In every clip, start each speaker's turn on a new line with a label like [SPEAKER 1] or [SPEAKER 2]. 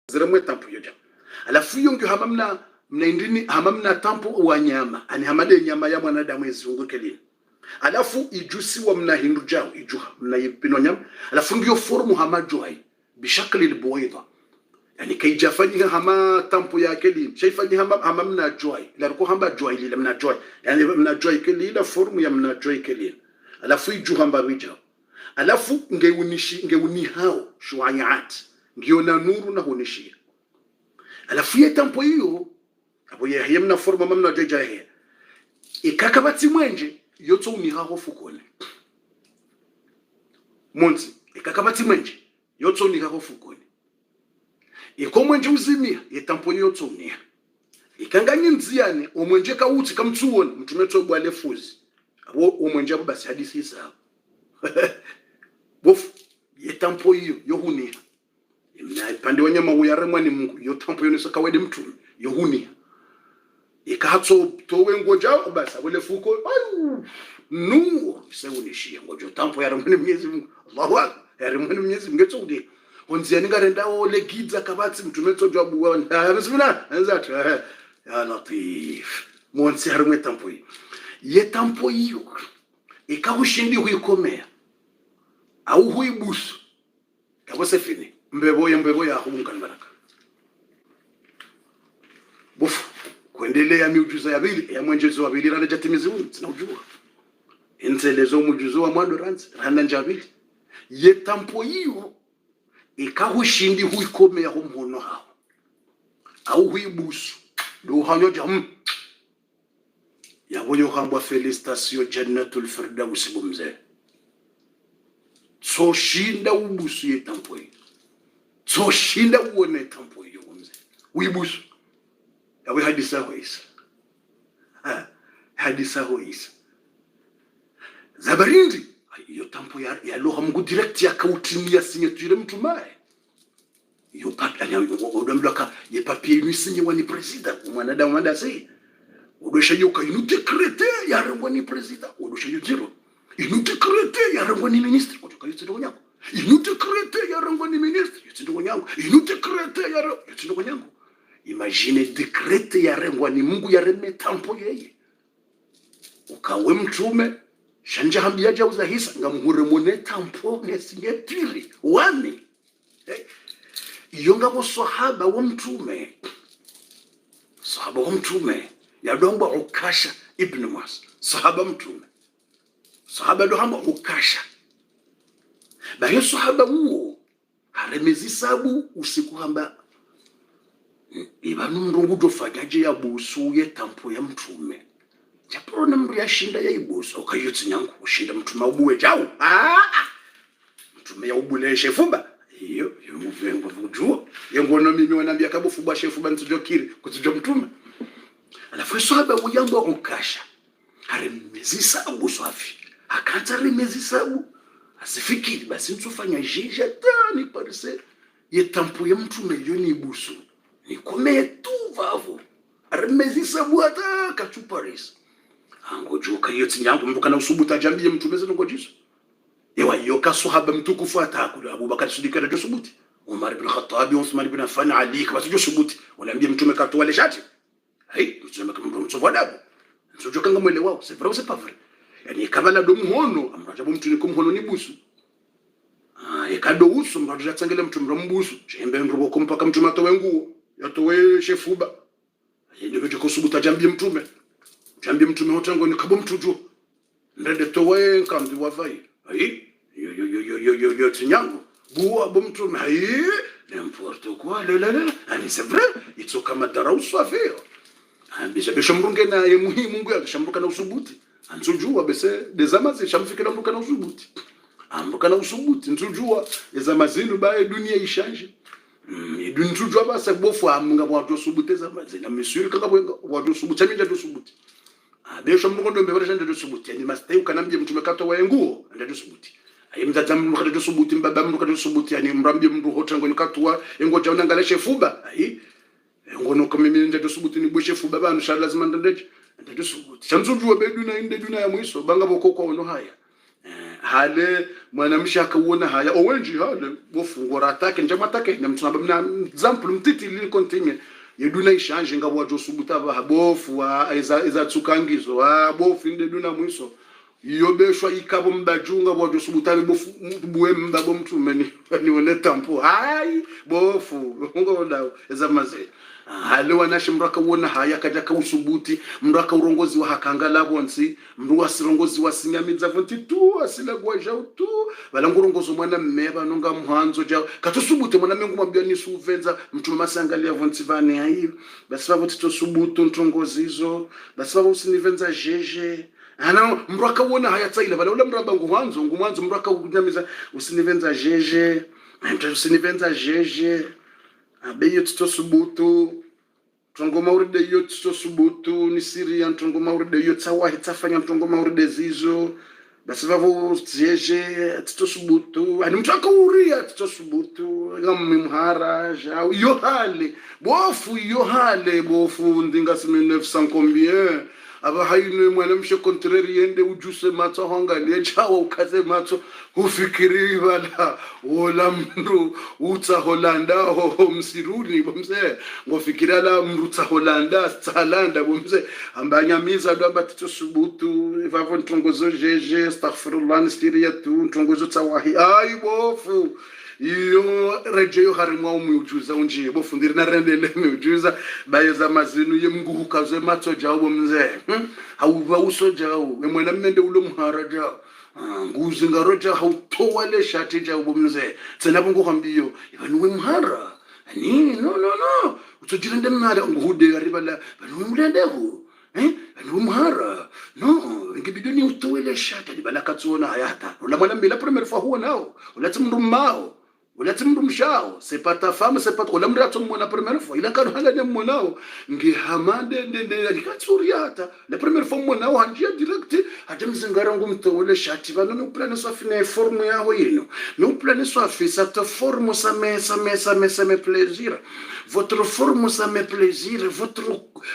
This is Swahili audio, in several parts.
[SPEAKER 1] ziremwe tampo yoja alafu yongo hamamna mnaindini hamamna tampo wa nyama ani hamade nyama ya mwanadamu ezunguke lini alafu ijusi wa mna hindu jao ijuha mna yipino nyama alafu ngiyo formu hamajoai bishakli albuwaida yani kay jafani hama tampo ya keli shaifanyi hama mna joai la ko hamba joai lile mna joai yani mna joai keli la formu ya mna joai keli alafu ijuha mbawija alafu ngeuni hao shuayat ngiona nuru na hunishia alafu ya tampo hiyo abo ya yemna forma mamna joja he ikakabati mwenje yoto unihaho fukone monzi ikakabati mwenje yoto unihaho fukone ikomwenje uzimia yetampo yoto unia ikanganye nziane omwenje kauti kamtsuona mtumeto bwale fuzi abo omwenje basi hadisi sawa bofu yetampo hiyo yohunia na pande wanyama uyaremwa ni Mungu yotampo yone sakawede mtu yohunia ikahatso towe ngoja basi abule fuko ayu nu seunishia ngojo tampo yaremwa ni Mwenyezi Mungu Allahu akbar yaremwa ni Mwenyezi Mungu ngetsudi onzia ningarenda ole gidza kabatsi mtumetso jwabu wa bismillah anzatu ya latif monsi yaremwa tampo hiyo yetampo hiyo ikahushindi huikomea au huibusu kabose fini mbebo ya hungan baraka bofu kuendelea miujiza ya bili ya mwenjezo wa bili rana jatimizi huu tunajua entelezo mujuzo wa mwando ranzi rana njabili yetampo hiyo ikahushindi huikomea humhono hao au huibusu do hanyoja yaboyo hambwa felicitation jannatul firdaus bumze so shinda ubusu yetampo hiyo so shinda uone tampo hiyo mzee uibusu yawe hadisa hoisa hadisa hoisa zabarindi hiyo tampo ya loha Mungu direct yakautimia signature mtu mae hiyo papi ya odamlaka ye papier ni sinye wani president mwanadamu mandasi odosha yoka inute krete ya rangwa ni president odosha yuziro inute krete ya rangwa ni ministre otoka yutendo nyako inute krete ya rangwa ni ministre yutendo nyako inute krete ya yutendo nyako imagine decrete ya rangwa ni Mungu ya reme tampo yeye ukawe mtume shanja hambia jauza hisa ngamuhure mone tampo nesinyetiri wani yonga bo sahaba wa mtume ya domba Ukasha ibn Mas sahaba mtume sahaba ndo hamba Ukasha bayo sahaba huo haremezi sabu usiku hamba ibanu mrungu dofanyaje ya busu ye tampo ya mtume japona mri ya shinda ya ibusu ukayotsi nyangu ushinda mtume ubuwe jao mtume ya ubule shefuba hiyo muvengo vujua yengono mimi wanambia kabo fuba shefuba ntujokiri kutujo mtume alafu sahaba uyambo Ukasha haremezi sabu swafi akanta remezi sabu asifikiri basi mtufanya jija tani parse yetampo ya mtume yoni ibusu nikomee tu vavo remezi sabu ata kachuparis angojuka yoti nyangu mbuka na usubuta jambi mtume zeno ngojiso yewa yoka sahaba mtukufu atakula Abubakar Siddiq na josubuti Umar ibn Khattab Uthman ibn Affan Ali kwa josubuti waliambia mtume katwale shati mtume kama mtu wadabu nsojoka ngamwele wao c'est vrai ou c'est pas vrai yani kabala do muhono amrajabu mtu ni kumhono ni busu ekado uso mrajabu tsangele mtu mrambusu chembe nrubo kumpaka mtu matowe nguo yatowe shefuba ndio vitu kusubuta jambi mtume hotango ni kabo mtu jo ndede towe kambi wavai yo tinyango buwa bo mtume n'importe quoi la ani c'est vrai itso kama darausu afio bisha mrunge na ye muhimu Mungu alishamruka na usubuti anzujua bese dezamazi shamfikira mruka na usubuti amruka na usubuti nzujua ezamazinu bae dunia ishanje idunjujwa basa bofu amunga watu usubuti zamazi na misuri kanga watu usubuti minja usubuti besha mrungo ndo mbele shanje usubuti yani masteu kanambye mtume kato wa nguo ndio usubuti ayimdata mruka ndio usubuti mbaba mruka ndio usubuti yani mrambye mru hotango ni katwa ngoja unangala shefuba ngono kama mimi ndio subuti ni bweshe fu baba nsha lazima ndeje ndio subuti chanzujua bedu na inde duna ya mwiso banga bokoko ono haya hale mwanamsha akauona haya owenji hale bofungora atake njama atake nyamtuna mna example mtiti li continue yeduna ishanje ngabo wajo subuta ba bofu wa iza tsukangizo bofu inde duna mwiso yobeshwa ikabo mbajunga wajo subuta bofu buwe mbabo mtumeni ni wone tampo hai bofu ngoda eza maze hale wanashi mraka wona haya kaja ka usubuti mraka urongozi wa hakangala bonsi mruwa sirongozi wa sinyamiza vonti tu asila gwaja tu balangurongozo mwana mmeba nonga mhanzo ja katusubute mwana mengu mabya ni suvenza mtume masangalia vonti vane hayi basi bavo tito subutu ntongozi hizo basi bavo usinivenza jeje ana mraka wona haya tsaila bala ula mraba nguhanzo ngumwanzo mraka unyamiza usinivenza jeje usinivenza jeje abeyo tito subutu tongo mauride yo tito subutu ni Syria tongo mauride yo tsawa hitafanya tongo mauride zizo basi vavo jeje tito subutu ani mtu akauria tito subutu ngam mhara ja yo hale bofu ndinga 1900 combien aba hayine mwana mshe contraire yende ujuse matso honga lechawa ukaze matso ufikiri bala wala mndu utsa Holanda ho msiruni bomse ngofikira la mndu utsa Holanda tsalanda bomse ambanyamiza ndo ambatito subutu vavo ntongozo jeje astaghfirullah nistiria tu ntongozo tsawahi ai bofu iyo rejeyo harimwa umujuza unje bofundiri na rendele umujuza bayeza mazinu yemnguhuka ze matso jawo mze hauva uso jawo emwena mmende ulo mharaja nguzi ngaroja hautowa le shati jawo mze tsena bongo hambiyo ibanwe mhara ani no utojirende mhara nguhude aribala banwe mlendeho banwe mhara no ngibidoni utowele shati dibala katsona hayata ula mwana mbila premier fois huwa nao ulatimndu mao ulatimndu mshao c'est pas ta femme c'est pas trop l'amra tomo la première fois il a quand hala dem monao ngi hamande ndende alikatsuriata la première fois monao hanjia direct hata mzingara ngumtowele shati bano no plan so fine forme ya hoyino no plan so fait cette forme ça me plaisir votre forme ça me plaisir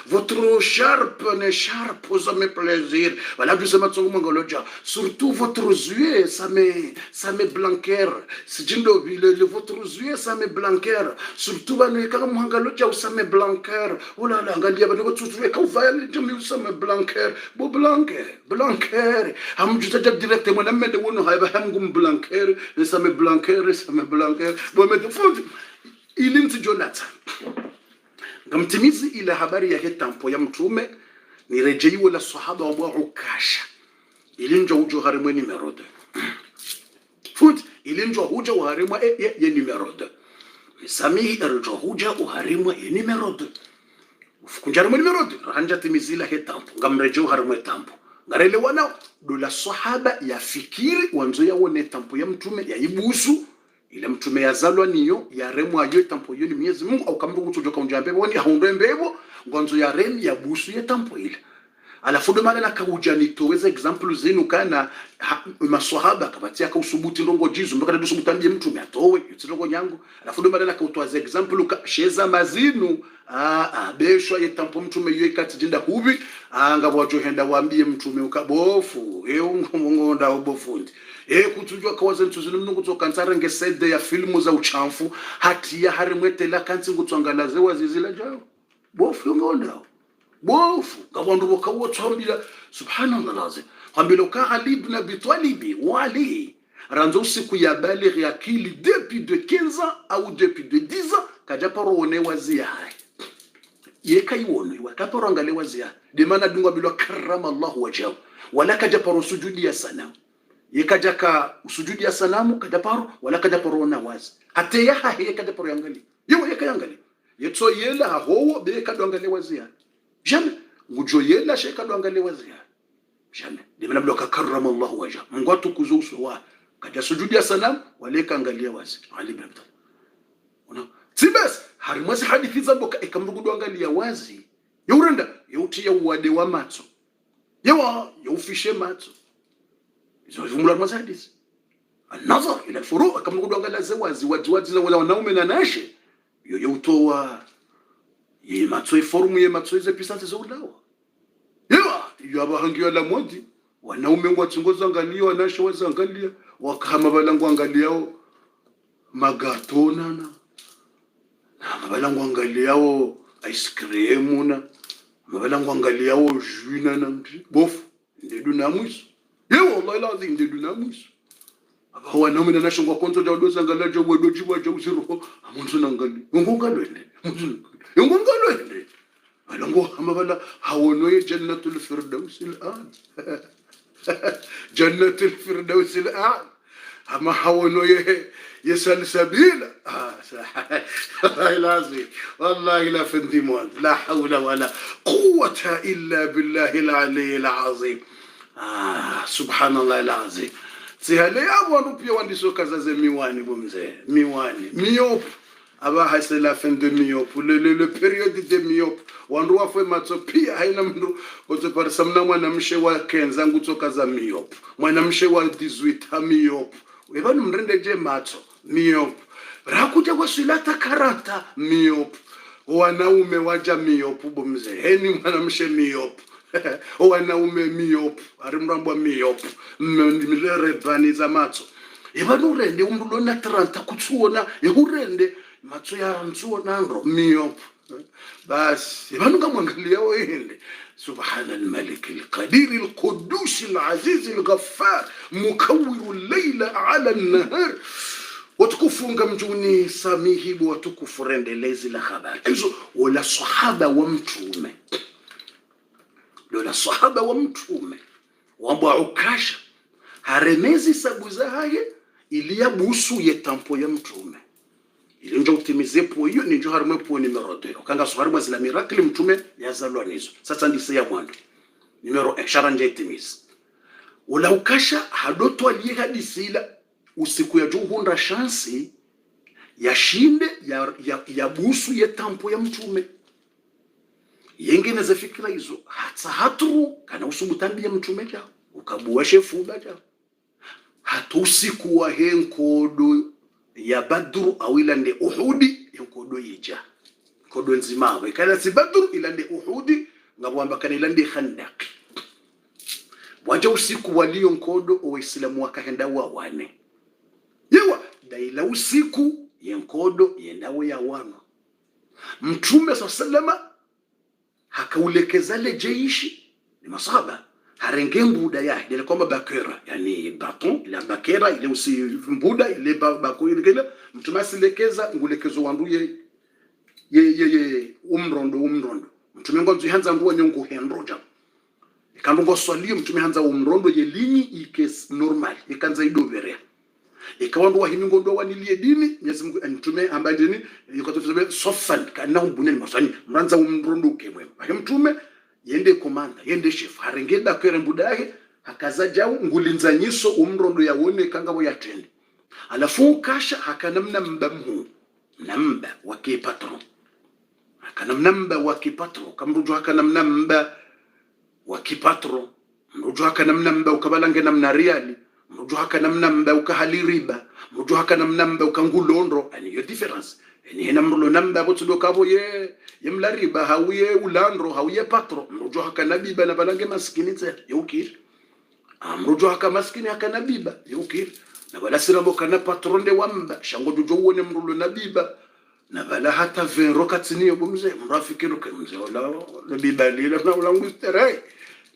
[SPEAKER 1] votre charpe ça me plaisir voilà du sama tsongo mangoloja surtout votre yeux ça me blanquer c'est jindo votre yeux ça me blanquer surtout bano kama mangoloja ça me blanquer ola la ngalia bano botsuwe ka vale jami ça me blanquer bo blanquer amjuta direct mwana mede wono haiba hamgum blanquer ça me blanquer bo me fond ilimti Jonathan ngamtimizi ile habari ya hetampo ya mtume ni rejeiwa la sahaba wa Ukasha ilinjo ujo harimwe ni merode fut ilinjo ujo harimwe ya ni merode sami erjo ujo harimwe ni merode ufukunjarimo ni merode hanja timizi la hetampo ngamrejo harimwe tampo ngarele wana dola sahaba ya fikiri wanzo ya wone tampo ya mtume ya ibusu ile mtume yazalwa niyo ya remu ayo tampo yo ni Mwenyezi Mungu au kambu kutoka unjambe woni haunde mbebo ngonzo ya remu ya busu ya tampo ile alafu ndo maana nakauja nitoweza example zenu kana maswahaba kabatia ka usubuti ndongo jizu mpaka ndo usubutambie mtume atowe yitsilongo nyango alafu ndo maana nakautoa example ka sheza mazinu beshwa ya tampo mtume yo ikati jinda hubi ngabo henda waambie mtume ukabofu ngonda obofundi kutujwa kawaza ntuzini mnungu tsokansara ngesede ya filmu za uchamfu hati ya harimwetela kansi ngutswangalaze wazizila jao bofu yongonda bofu ngabantu bokawo tsambila subhanallah lazim hambilo ka Ali ibn Abi Talib wali ranzo siku ya baligh ya kili depuis de 15 ans ou depuis de 10 ans kaja paro one wazia yeka iwono wakaparo angale wazia de mana dunga bilo karama Allah wajahu wala kaja paro sujudi ya sanamu yekaja ka sujudi ya sanamu kaja paro wala kaja paro na wazi hate ya hahe kaja paro yangali yewe yeka yangali yetso yela ho be ka dongale wazia jamais ngujo yela sheka dongale wazia jamais de mana bilo karama Allah wajahu Mungu atukuzo wa kaja sujudi ya sanamu wala kaangalia wazi Ali ibn Abi Talib una sibas harimwasi hadithi za boka ikamrugudu angalia wazi yorenda yauti ya uwade wa matso yawa yaufishe matso izo vumula mazadis another ila furu akamrugudu angalia zawazi wazi za wala wanaume na nashe yo yautoa matso formu ye matso ze pisante za ulawa yawa yaba hangiwa la modi wanaume ngwatsongoza angalia wanasho wazangalia wakama balangu angaliao magatona na balangu angaliao ice cream na balangu angaliao juina na bofu ndedu na mwiso wallahi lazim ndedu na mwiso aba wanaume na nasho ngwakonzo ja doza angalia jo wedoji wa jo zero amunzo nangali ngongalwende ngongalwende balangu amabala hawonoye jannatul firdaus al'an jannatul firdaus al'an ama hawonoye يسلسبيل لازم والله لا فندمون لا حول ولا قوة إلا بالله العلي العظيم سبحان الله العظيم سيهالي أبوانو بيا واندي سوكا زي ميواني بومزي ميواني ميوب أبا هاي لا fin de myope le période de myope wanruwa fwe matso pia haina mndu otopara mna mwanamshe wa kenza ngutoka za myope mwanamshe wa 18 myope webanu mrende je matso myope rakuja kwa silata karata myope wanaume waja myope bomze heni mwanamshe myope wanaume myope arimrambwa myope milere bani za matso ebanu rende umrulo na 30 kutsuona yurende matso ya ntsuona ndo myope bas ebanu ngamwangalia wende سبحان الملك القدير القدوس العزيز الغفار مكور الليل على النهار وتكفونغا مجوني ساميه وتكفو rendelezi la habari hizo wala sahaba wa mtume lola sahaba wa mtume wambwa ukasha haremezi sabu zahaye iliyabusu ye tampo ya mtume ili njo utimize po hiyo ni njo harumwe po numero 2 kanga soharumwe zila miracle mtume yazalwa nizo sasa ndise ya mwando numero 1 sharanje itimize wala ukasha hadoto aliye hadisila usiku ya juhunda shansi ya shinde ya busu ya tampo ya mtume yengine za fikira hizo hata haturu kana usubutambi ya mtume ja ukabuwa shefu baja hata usiku wa henkodo ya badru au ilande uhudi yenkodo yija kodo nzima ikala si badru ilande uhudi ngabwamba kana ilande khandaq waja usiku walio nkodo waislamu wakahenda wane yewa daila usiku yenkodo yendawe ya wana mtume sallama hakaulekeza le jeishi ni masahaba harenge mbuda ya ile kwamba bakera yani baton la bakera ile usi mbuda ile bakora ile mtume asilekeza ngulekezo wanduye ye umrondo mtume ngo nzihanza nduwa nyongo hendroja ikandongo swali mtume hanza umrondo ye linyi ikes normal ikanza idoverea ikawandu wahimingo ndo wanilie dini Mwenyezi Mungu mtume ambaye dini yikotofuze sofan kana umbuneni masani mranza umrondo kemwe mtume yende komanda yende chef harengeda kwere mbudahe hakaza jau ngulinza nyiso umrondo yawone kangabo yatende alafu kasha hakanamna mbamhu namba wake patron hakanamna mba wake patron kamrujo hakanamna mba wake patron mrujo hakanamna mba ukabalange namna riali mrujo hakanamna mba ukahali riba mrujo hakanamna mba ukangulondro ani yo difference ni hena mrulo namba botudo kabo ye mlariba hawiye ulandro hawiye patro mrujo hakanabiba na balange maskini tse yukir mrujo hakamaskini hakanabiba yukir na bala sirabo kana patronde wamba shango dujo wone mrulo nabiba na bala hata 20 rokatini yobumze mrafikiro kemze wala nabiba lila na ulangustere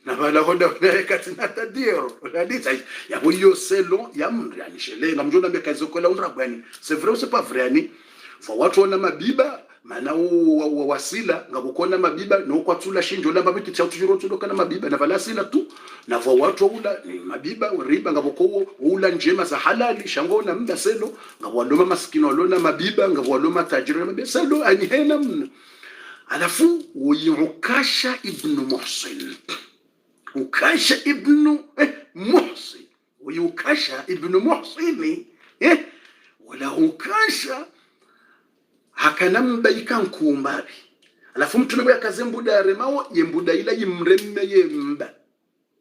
[SPEAKER 1] na bala hoda katina tadiro la dita ya boyo selon ya mriani shele ngamjona mbekazokola unrabani c'est vrai ou c'est pas vrai ni fo watu wana mabiba mana wasila ngabukona mabiba no kwatsula shinjo lamba biti tsa tujiro tudoka na mabiba na valasila tu na fo watu ula ni mabiba riba ngabuko ula njema za halali shangona mda selo ngabwaloma maskino lona mabiba ngabwaloma tajiri na mabiba selo anihena mna alafu uyukasha ibn muhsin ukasha ibn muhsin uyukasha ibn muhsin wala ukasha hakanamba ikankumbari alafu mtume yakaze mbuda remao yembuda ila yimremme yemba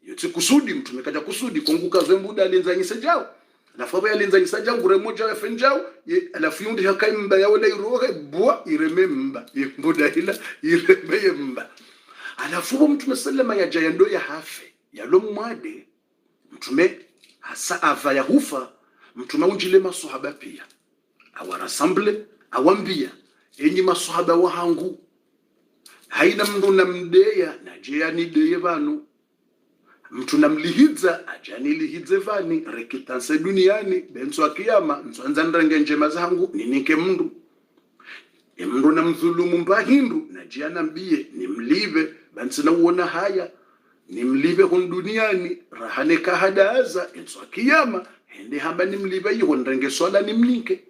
[SPEAKER 1] yote kusudi mtume kaja kusudi konguka zembuda alenzanyisa jao alafu aba alenzanyisa jao nguremoja ya fenjao alafu yundi hakaimba ya wala irohe bwa irememba yembuda ila iremme yemba alafu mtume sallama ya jayando ya hafe ya lomwade mtume hasa avaya hufa mtume unjile maswahaba pia awarasamble awambia enyi maswahaba wahangu haina mndu namdeya naje anideye vanu mtu namlihidza ajanilihidze vani rekitanse duniani benso akiyama nzwanza ndrenge njema zangu ninike mndu mndu namdhulumu mbahindu naje anambie nimlive bansina uona haya nimlive hun duniani rahane kahadaza enso akiyama hende hamba nimlive yiho ndrenge swala nimnike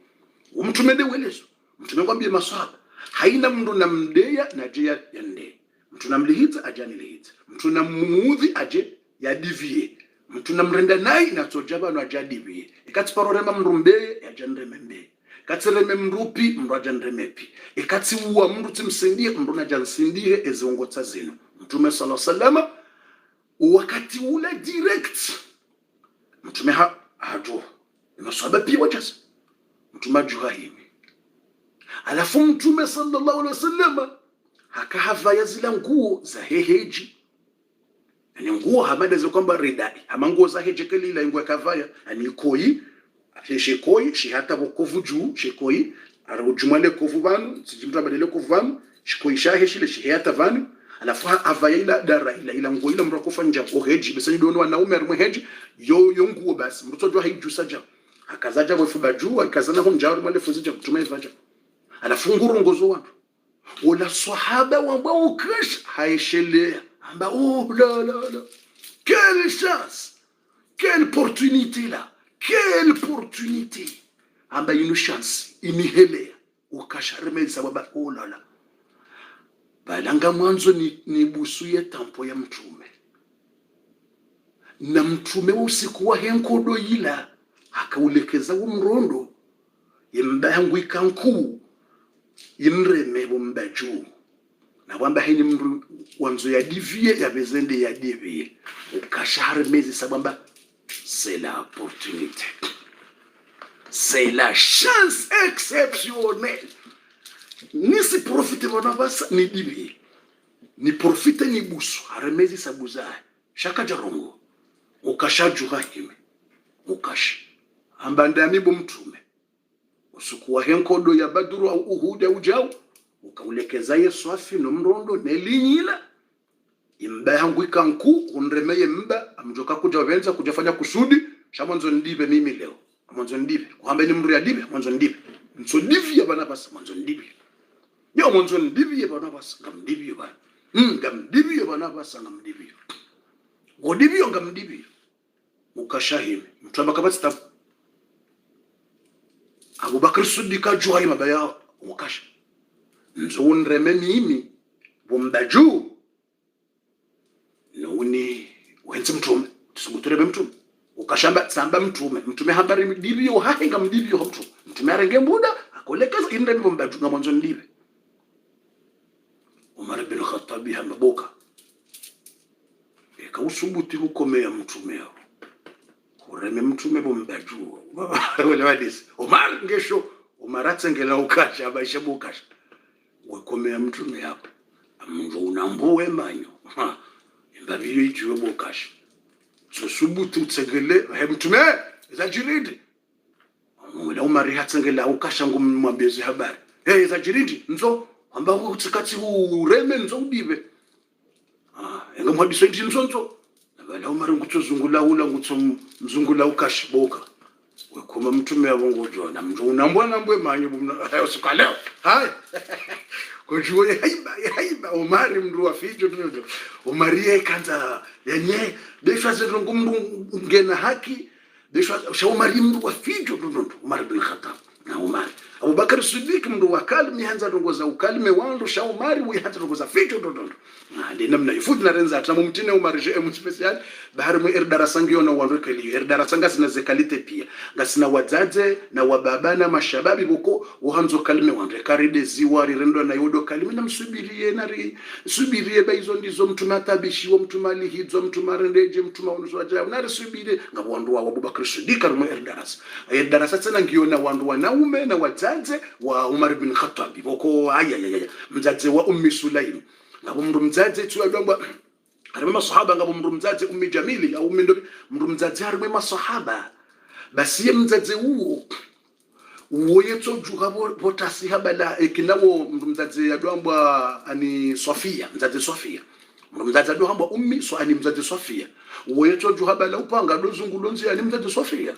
[SPEAKER 1] umtume de welezo mtume kwambie maswahaba haina mndu namdeya naje yande mtu namlihidza ajanilihidze mtu namuudhi aje yadivie mtu namrenda nai natsojaba no ajadivie ikati parorema mndu mbeye yajanreme mbeye katsireme mrupi mndu ajanremepi ikati uwa mndu timsindie mndu najansindie ezongotsa zino mtume sallallahu alaihi wasallam wakati ule direct mtume hajo maswahaba pia wajasa mtume ajuha himi alafu mtume sallallahu alaihi wasallam hakahava zile nguo za heheji ani nguo hamada zo kwamba ridai ama nguo za heje kali ila nguo kavaya ani koi shekoi shihata bokovu juu shekoi arujumale kovu vanu sijimtu abadele kovu vanu shikoi shahe shile shihata vanu alafu avaya ila dara ila nguo ila mrakofa nja heji besa ndono wanaume arumwe heji yo nguo basi mtoto haiju saja akazaja kwa fubaju akazana ho njaru male fuzija kutumia vaja alafu ngurungozo watu wala sahaba wambao krish haishelea amba la quelle chance, quelle opportunité là, quelle opportunité amba une chance inihelea ukasharemeza baba la balanga mwanzo ni busuye tampo ya mtume na mtume usiku wa henkodo ila akaulekeza umrondo yembangu ikanku yimreme bombaju na kwamba hini mndu wanzo ya divie ya bezende ya divie ukashare mezi sabamba c'est la opportunité, c'est la chance exceptionnelle nisi profite bonabasa ni divie ni profite ni busu haremezi sabuzaye shaka jarongo ukashajuha hime ukashi ambandami bo mtume usuku wa henkodo ya badru au uhuda ujao ukaulekeza Yesu afi no mrondo nelinyila imba yangu ikanku unremeye mba amjoka kuja wenza kujafanya kusudi shamanzo ndibe mimi leo mwanzo ndibe kuhambe ni mru ya dibe mwanzo ndibe nso divye bana basa mwanzo ndibe yo mwanzo ndibe bana basa ngamdibe bana ngamdibe bana basa ngamdibe godibyo ngamdibe ukashahime mtamba kabasta Abubakar Siddiq juhai mabaya ukasha nzunreme mimi bombaju noni wenzi mtume tusubuturebe mtume ukashamba samba mtume habari dibyo hahinga mdibyo mtume arenge muda akolekeza inde bombaju na mwanzo ndibe Umar bin Khattab hamaboka ekausubuti hukomea mtume yao ureme mtume bombaju wale wadisi Umar ngesho Umar atsengela ukasha abaisha bukasha wekomea mtume hapo amunjo unambuwe manyo imbabiyo ijiwe bukasha so subuti utsengele mtume za jiridi wala Umar atsengela ukasha ngumwambezi habari za jiridi nzo amba utsikati ureme nzo udibe engamwadiso nzo wala Umar ngutozungula ula ngutozungula ukasha boka wekoma mtume abongojo na mjo unambwana mbwe manyo hayo sikaleo hai kujue haiba Umar mndu afijo tuno Umar kanza yenye desha zero ngumndu ngena haki desha Umar mndu afijo tuno Umar bin Khattab na Umar Abubakar Siddiq mndu wakalmi hanza ndongoza ukalme wandu Umar wihanza ndongoza fijo tuno ndi namna ifudi na renza atamu mtine Umar je special bahari mu darasangio na wandu kali darasanga sina zekalite pia ngasina wazaze na wababana mashababi boko uhanzo kalime wandu karide ziwari rendo na yodo kalime na msubirie nari subirie baizo ndizo mtuma tabishi wa mtuma lihizo mtuma rendeje mtuma unuzo ajabu nari subire ngabo wandu wa Abubakar Siddiq mu darasa tena ngiona wandu wanaume na wazaze wa Umar bin Khattab boko mzaze wa Ummi Sulaim ngabo mndu mzaze tu alomba harimo masahaba ngabo mndu mzazi ummi Jamili au mndu mzazi harimo masahaba basi mzazi uwo uwoyetso juga botasi habala ekinawo mndu mzazi yadwambwa ani Sofia mzazi Sofia mndu mzazi yadwambwa ummi so ani mzazi Sofia uwoyetso juga habala upanga dozungulonzi ani mzazi Sofia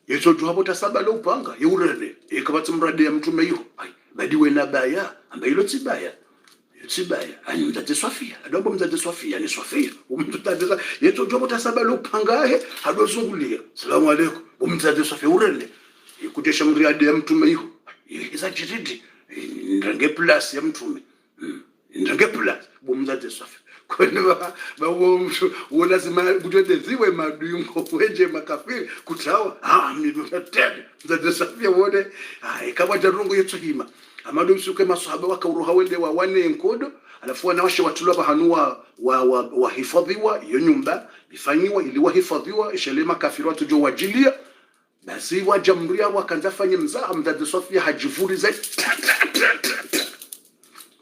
[SPEAKER 1] yeso juga botasaba lo upanga yurene ekabatsi mrade ya mtume yo badiwe nabaya ambayilo tsibaya tsibaya ani mzazi Sofia adwambwa mzazi Sofia ni Sofia umuntu tadza yeso juga botasaba lo upanga he hadozungulia salamu alaykum umzazi Sofia urene ikutesha mriade ya mtume hiyo iza jiridi ndange plus ya mtume ndange plus bomzaze safi kwenda bawo msho lazima kutende ziwe maduyungo wenje makafiri kutawa mnitende mzaze safi wone kama jarungu yetu hima amadu msuke masahaba wakauruha wende wa wane enkodo alafu wanawasha watulwa hanua wa hifadhiwa iyo nyumba ifanyiwa ili wahifadhiwa ishele makafiri watu jo wajilia basi wajamria wakanza fanye mzaa mzazi Sofia hajivuri za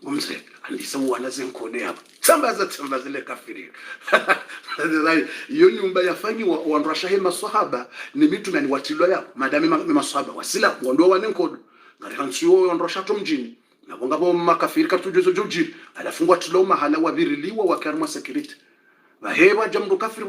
[SPEAKER 1] mzee alisa wana zenkone hapa sambaza ile kafiri iyo nyumba yafanyi wanrasha he maswahaba ni mitume ni watilwa yao madami maswahaba wasila wando wanenkodo ngari hansiyo wanrasha to mjini na bonga bo makafiri katujezo joji alafungwa tulo mahala wabiriliwa wakarma security baheba jamdu kafiri